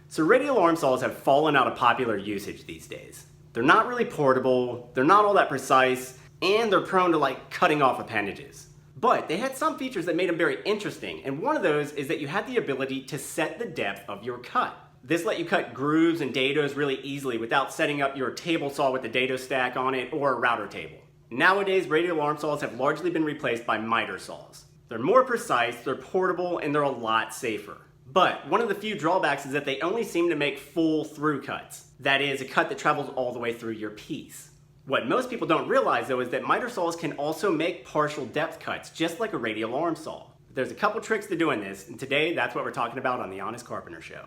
So radial arm saws have fallen out of popular usage these days. They're not really portable, they're not all that precise, and they're prone to cutting off appendages. But they had some features that made them very interesting, and one of those is that you had the ability to set the depth of your cut. This let you cut grooves and dados really easily without setting up your table saw with the dado stack on it or a router table. Nowadays, radial arm saws have largely been replaced by MITER saws. They're more precise, they're portable, and they're a lot safer. But one of the few drawbacks is that they only seem to make full through cuts. That is, a cut that travels all the way through your piece. What most people don't realize though is that MITER saws can also make partial depth cuts, just like a radial arm saw. There's a couple tricks to doing this, and today that's what we're talking about on the Honest Carpenter Show.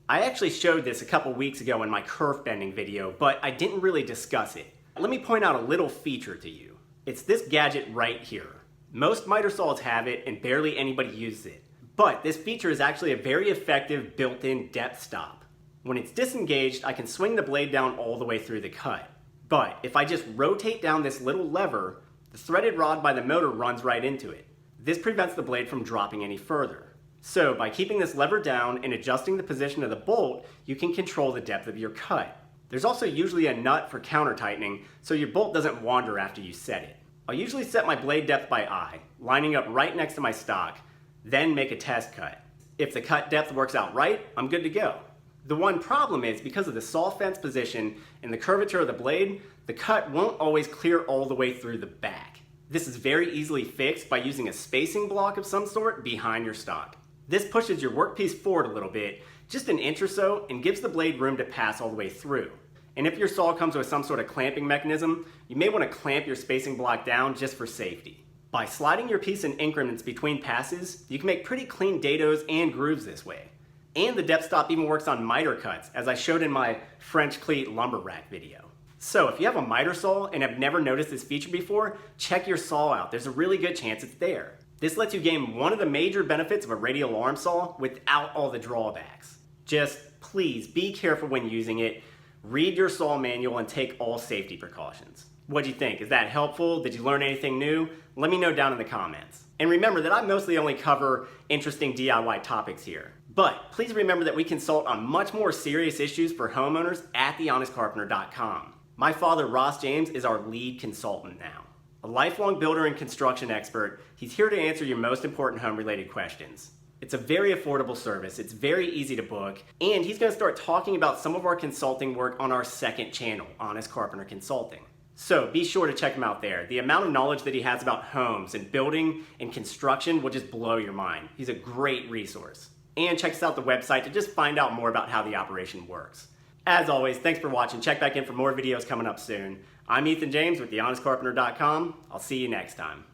I actually showed this a couple weeks ago in my kerf bending video, but I didn't really discuss it. Let me point out a little feature to you. It's this gadget right here. Most MITER saws have it and barely anybody uses it. But this feature is actually a very effective built-in depth stop. When it's disengaged, I can swing the blade down all the way through the cut. But if I just rotate down this little lever, the threaded rod by the motor runs right into it. This prevents the blade from dropping any further. So by keeping this lever down and adjusting the position of the bolt, you can control the depth of your cut. There's also usually a nut for counter tightening, so your bolt doesn't wander after you set it. I'll usually set my blade depth by eye, lining up right next to my stock, then make a test cut. If the cut depth works out right, I'm good to go. The one problem is, because of the saw fence position and the curvature of the blade, the cut won't always clear all the way through the back. This is very easily fixed by using a spacing block of some sort behind your stock. This pushes your workpiece forward a little bit, just an inch or so, and gives the blade room to pass all the way through. And if your saw comes with some sort of clamping mechanism, you may want to clamp your spacing block down just for safety. By sliding your piece in increments between passes, you can make pretty clean dados and grooves this way. And the depth stop even works on miter cuts, as I showed in my French cleat lumber rack video. So if you have a miter saw and have never noticed this feature before, check your saw out. There's a really good chance it's there. This lets you gain one of the major benefits of a radial arm saw without all the drawbacks. Just please be careful when using it. Read your saw manual and take all safety precautions. What'd you think? Is that helpful? Did you learn anything new? Let me know down in the comments. And remember that I mostly only cover interesting DIY topics here. But please remember that we consult on much more serious issues for homeowners at thehonestcarpenter.com. My father, Ross James, is our lead consultant now. A lifelong builder and construction expert, he's here to answer your most important home-related questions. It's a very affordable service, it's very easy to book, and he's going to start talking about some of our consulting work on our second channel, Honest Carpenter Consulting. So be sure to check him out there. The amount of knowledge that he has about homes and building and construction will just blow your mind. He's a great resource. And check us out the website to just find out more about how the operation works. As always, thanks for watching. Check back in for more videos coming up soon. I'm Ethan James with thehonestcarpenter.com. I'll see you next time.